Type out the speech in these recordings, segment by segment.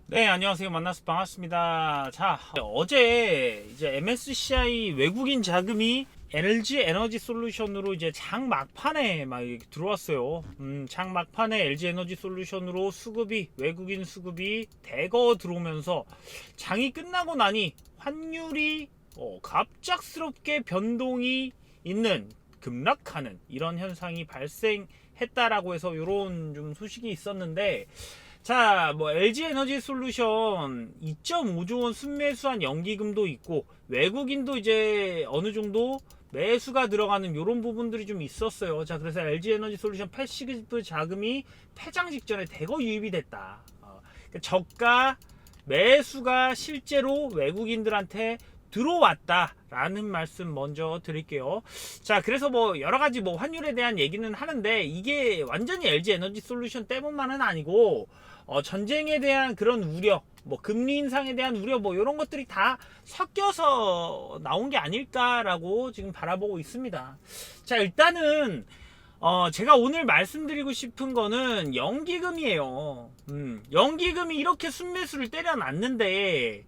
네, 안녕하세요. 만나서 반갑습니다. 자, 어제 이제 MSCI 외국인 자금이 LG 에너지 솔루션으로 이제 장 막판에 막 이렇게 들어왔어요. 장 막판에 LG 에너지 솔루션으로 수급이, 외국인 수급이 대거 들어오면서 장이 끝나고 나니 환율이 갑작스럽게 변동이 있는, 급락하는 이런 현상이 발생했다라고 해서 이런 좀 소식이 있었는데, 자, 뭐 LG 에너지 솔루션 2.5조 원 순매수한 연기금도 있고 외국인도 이제 어느 정도 매수가 들어가는 이런 부분들이 좀 있었어요. 자, 그래서 LG 에너지 솔루션 패시브 자금이 폐장 직전에 대거 유입이 됐다. 그러니까 저가 매수가 실제로 외국인들한테 들어왔다라는 말씀 먼저 드릴게요. 자, 그래서 뭐 여러 가지 뭐 환율에 대한 얘기는 하는데 이게 완전히 LG 에너지 솔루션 때문만은 아니고 전쟁에 대한 그런 우려, 뭐 금리 인상에 대한 우려, 뭐 이런 것들이 다 섞여서 나온 게 아닐까라고 지금 바라보고 있습니다. 자, 일단은 제가 오늘 말씀드리고 싶은 거는 연기금이에요. 연기금이 이렇게 순매수를 때려놨는데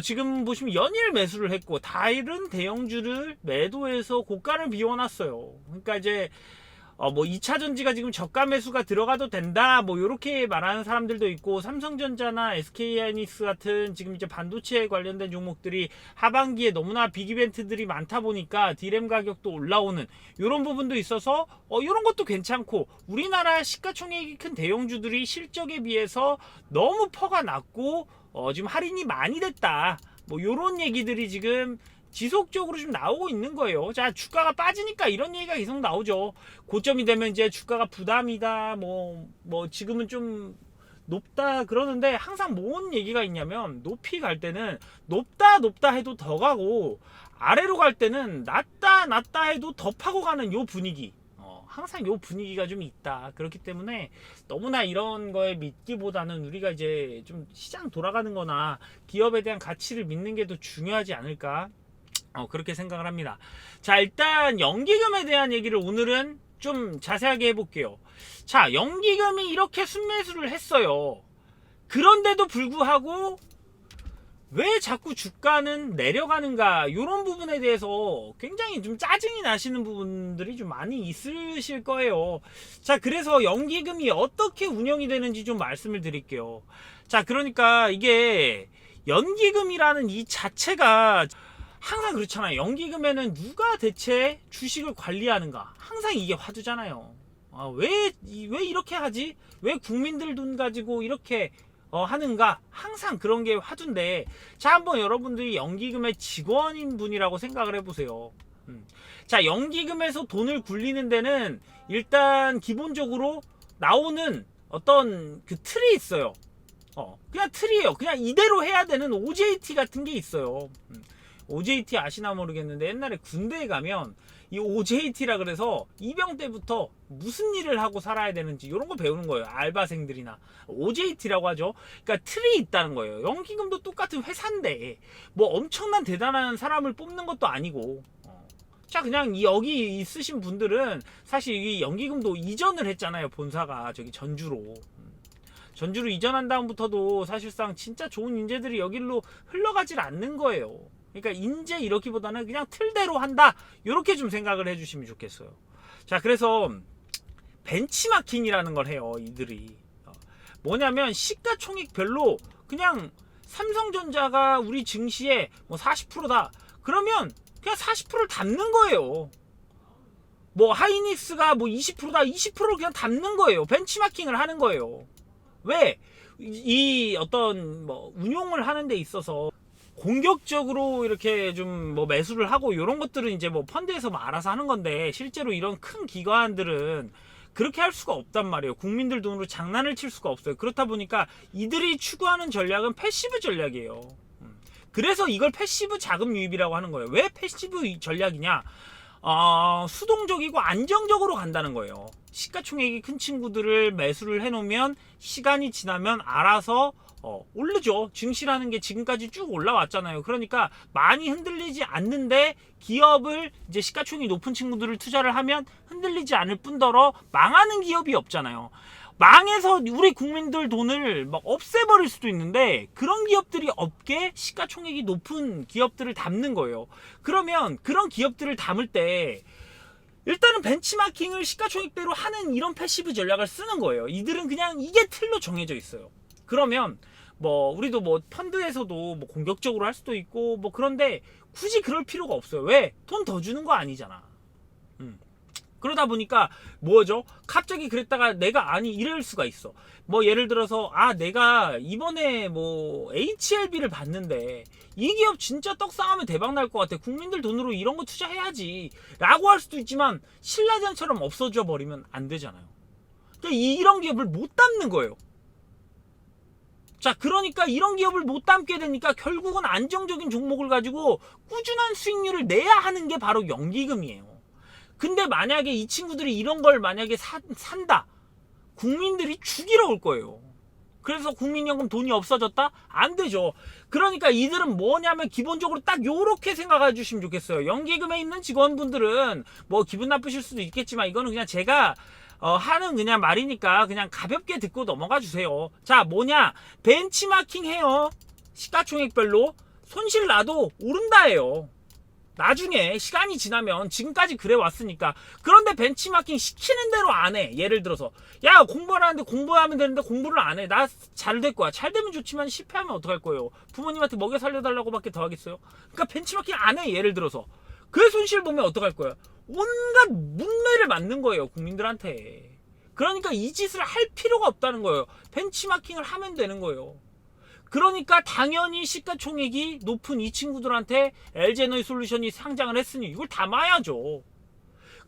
지금 보시면 연일 매수를 했고 다른 대형주를 매도해서 고가를 비워놨어요. 그러니까 이제 뭐 2차 전지가 지금 저가 매수가 들어가도 된다 뭐 이렇게 말하는 사람들도 있고, 삼성전자나 SK하이닉스 같은 지금 이제 반도체 관련된 종목들이 하반기에 너무나 빅 이벤트들이 많다 보니까 D램 가격도 올라오는 이런 부분도 있어서 이런 것도 괜찮고, 우리나라 시가총액이 큰 대형주들이 실적에 비해서 너무 퍼가 낮고 지금 할인이 많이 됐다 뭐 이런 얘기들이 지금 지속적으로 좀 나오고 있는 거예요. 자, 주가가 빠지니까 이런 얘기가 계속 나오죠. 고점이 되면 이제 주가가 부담이다, 뭐 지금은 좀 높다 그러는데, 항상 뭔 얘기가 있냐면 높이 갈 때는 높다 해도 더 가고, 아래로 갈 때는 낮다 해도 더 파고 가는 요 분위기. 항상 요 분위기가 좀 있다. 그렇기 때문에 너무나 이런 거에 믿기보다는 우리가 이제 좀 시장 돌아가는 거나 기업에 대한 가치를 믿는 게 더 중요하지 않을까, 그렇게 생각을 합니다. 자, 일단 연기금에 대한 얘기를 오늘은 좀 자세하게 해볼게요. 자, 연기금이 이렇게 순매수를 했어요. 그런데도 불구하고 왜 자꾸 주가는 내려가는가, 이런 부분에 대해서 굉장히 좀 짜증이 나시는 부분들이 좀 많이 있으실 거예요. 자, 그래서 연기금이 어떻게 운영이 되는지 좀 말씀을 드릴게요. 자, 그러니까 이게 연기금이라는 이 자체가 항상 그렇잖아요. 연기금에는 누가 대체 주식을 관리하는가, 항상 이게 화두잖아요. 왜 이렇게 하지? 왜 국민들 돈 가지고 이렇게 하는가, 항상 그런 게 화두인데, 자, 한번 여러분들이 연기금의 직원인 분이라고 생각을 해보세요. 자, 연기금에서 돈을 굴리는 데는 일단 기본적으로 나오는 어떤 그 틀이 있어요. 그냥 틀이에요. 그냥 이대로 해야 되는 OJT 같은 게 있어요. OJT 아시나 모르겠는데, 옛날에 군대에 가면 이 OJT라 그래서 입영 때부터 무슨 일을 하고 살아야 되는지 이런 거 배우는 거예요. 알바생들이나 OJT라고 하죠. 그러니까 틀이 있다는 거예요. 연기금도 똑같은 회사인데 뭐 엄청난 대단한 사람을 뽑는 것도 아니고, 자, 그냥 여기 있으신 분들은 사실 이 연기금도 이전을 했잖아요. 본사가 저기 전주로 이전한 다음부터도 사실상 진짜 좋은 인재들이 여기로 흘러가질 않는 거예요. 그러니까 인재 이렇기보다는 그냥 틀대로 한다, 이렇게 좀 생각을 해주시면 좋겠어요. 자, 그래서 벤치마킹이라는 걸 해요. 이들이 뭐냐면 시가총액별로 그냥 삼성전자가 우리 증시에 뭐 40%다 그러면 그냥 40%를 담는 거예요. 뭐 하이닉스가 뭐 20%다 20%를 그냥 담는 거예요. 벤치마킹을 하는 거예요. 왜? 이 어떤 뭐 운용을 하는 데 있어서 공격적으로 이렇게 좀 뭐 매수를 하고 이런 것들은 이제 뭐 펀드에서 뭐 알아서 하는 건데, 실제로 이런 큰 기관들은 그렇게 할 수가 없단 말이에요. 국민들 돈으로 장난을 칠 수가 없어요. 그렇다 보니까 이들이 추구하는 전략은 패시브 전략이에요. 그래서 이걸 패시브 자금 유입이라고 하는 거예요. 왜 패시브 전략이냐? 수동적이고 안정적으로 간다는 거예요. 시가총액이 큰 친구들을 매수를 해놓으면 시간이 지나면 알아서 오르죠. 증시라는 게 지금까지 쭉 올라왔잖아요. 그러니까 많이 흔들리지 않는데, 기업을 이제 시가총액이 높은 친구들을 투자를 하면 흔들리지 않을 뿐더러 망하는 기업이 없잖아요. 망해서 우리 국민들 돈을 막 없애버릴 수도 있는데, 그런 기업들이 업계 시가총액이 높은 기업들을 담는 거예요. 그러면 그런 기업들을 담을 때 일단은 벤치마킹을 시가총액대로 하는 이런 패시브 전략을 쓰는 거예요. 이들은 그냥 이게 틀로 정해져 있어요. 그러면 뭐 우리도 뭐 펀드에서도 뭐 공격적으로 할 수도 있고 뭐, 그런데 굳이 그럴 필요가 없어요. 왜? 돈 더 주는 거 아니잖아. 그러다 보니까 뭐죠? 갑자기 그랬다가 내가 아니 이럴 수가 있어. 뭐 예를 들어서 내가 이번에 뭐 HLB를 봤는데 이 기업 진짜 떡상하면 대박 날 것 같아. 국민들 돈으로 이런 거 투자해야지 라고 할 수도 있지만, 신라젠처럼 없어져 버리면 안 되잖아요. 그러니까 이런 기업을 못 담는 거예요. 자, 그러니까 이런 기업을 못 담게 되니까 결국은 안정적인 종목을 가지고 꾸준한 수익률을 내야 하는 게 바로 연기금이에요. 근데 만약에 이 친구들이 이런 걸 만약에 산다, 국민들이 죽이러 올 거예요. 그래서 국민연금 돈이 없어졌다? 안 되죠. 그러니까 이들은 뭐냐면 기본적으로 딱 요렇게 생각해 주시면 좋겠어요. 연기금에 있는 직원분들은 뭐 기분 나쁘실 수도 있겠지만, 이거는 그냥 제가 하는 그냥 말이니까 그냥 가볍게 듣고 넘어가 주세요. 자, 뭐냐, 벤치마킹 해요. 시가총액별로 손실 나도 오른다예요. 나중에 시간이 지나면, 지금까지 그래 왔으니까. 그런데 벤치마킹 시키는 대로 안 해. 예를 들어서 야, 공부하라는데 공부하면 되는데 공부를 안 해. 나 잘 될 거야. 잘 되면 좋지만 실패하면 어떡할 거예요? 부모님한테 먹여 살려달라고 밖에 더 하겠어요? 그러니까 벤치마킹 안 해. 예를 들어서 그 손실 보면 어떡할 거야? 온갖 문매를 맞는 거예요, 국민들한테. 그러니까 이 짓을 할 필요가 없다는 거예요. 벤치마킹을 하면 되는 거예요. 그러니까 당연히 시가총액이 높은 이 친구들한테 LG에너지솔루션이 상장을 했으니 이걸 담아야죠.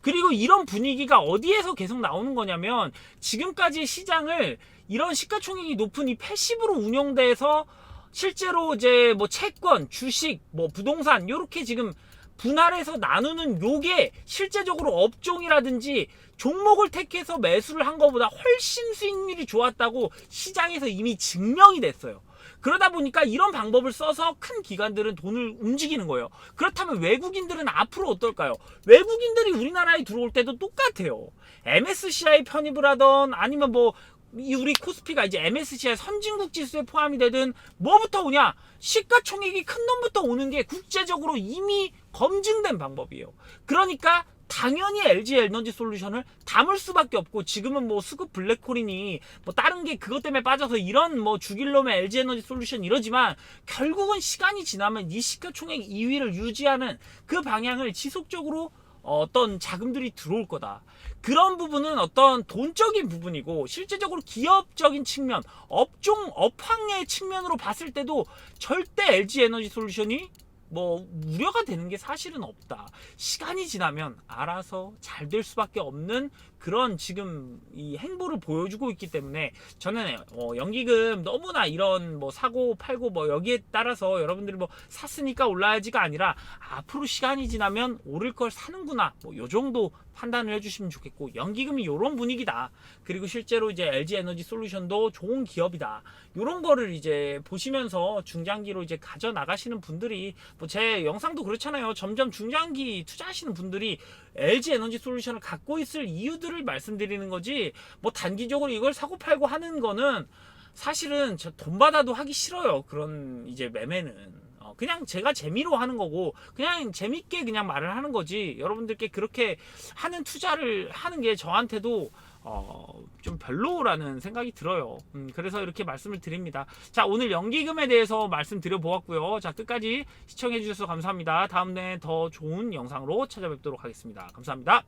그리고 이런 분위기가 어디에서 계속 나오는 거냐면, 지금까지 시장을 이런 시가총액이 높은 이 패시브로 운영돼서 실제로 이제 뭐 채권, 주식, 뭐 부동산 요렇게 지금 분할해서 나누는 요게 실제적으로 업종이라든지 종목을 택해서 매수를 한 것보다 훨씬 수익률이 좋았다고 시장에서 이미 증명이 됐어요. 그러다 보니까 이런 방법을 써서 큰 기관들은 돈을 움직이는 거예요. 그렇다면 외국인들은 앞으로 어떨까요? 외국인들이 우리나라에 들어올 때도 똑같아요. MSCI 편입을 하던, 아니면 뭐 우리 코스피가 이제 MSCI 선진국 지수에 포함이 되든 뭐부터 오냐? 시가총액이 큰 놈부터 오는 게 국제적으로 이미 검증된 방법이에요. 그러니까 당연히 LG에너지솔루션을 담을 수밖에 없고, 지금은 뭐 수급 블랙홀이니 뭐 다른 게 그것 때문에 빠져서 이런 뭐 죽일 놈의 LG에너지솔루션 이러지만, 결국은 시간이 지나면 이 시가총액 2위를 유지하는 그 방향을 지속적으로 어떤 자금들이 들어올 거다. 그런 부분은 어떤 돈적인 부분이고, 실제적으로 기업적인 측면, 업종, 업황의 측면으로 봤을 때도 절대 LG에너지솔루션이 뭐 우려가 되는 게 사실은 없다. 시간이 지나면 알아서 잘 될 수밖에 없는 그런 지금 이 행보를 보여주고 있기 때문에, 저는 연기금 너무나 이런 뭐 사고 팔고 뭐 여기에 따라서 여러분들이 뭐 샀으니까 올라야지가 아니라, 앞으로 시간이 지나면 오를 걸 사는구나, 뭐 요 정도 판단을 해주시면 좋겠고, 연기금이 요런 분위기다. 그리고 실제로 이제 LG에너지솔루션도 좋은 기업이다. 요런 거를 이제 보시면서 중장기로 이제 가져 나가시는 분들이, 뭐 제 영상도 그렇잖아요. 점점 중장기 투자하시는 분들이 LG에너지솔루션을 갖고 있을 이유들을 말씀드리는 거지, 뭐 단기적으로 이걸 사고 팔고 하는 거는 사실은 저 돈 받아도 하기 싫어요. 그런 이제 매매는. 그냥 제가 재미로 하는 거고, 그냥 재밌게 그냥 말을 하는 거지, 여러분들께 그렇게 하는 투자를 하는 게 저한테도 좀 별로라는 생각이 들어요. 그래서 이렇게 말씀을 드립니다. 자, 오늘 연기금에 대해서 말씀드려 보았고요. 자, 끝까지 시청해 주셔서 감사합니다. 다음에 더 좋은 영상으로 찾아뵙도록 하겠습니다. 감사합니다.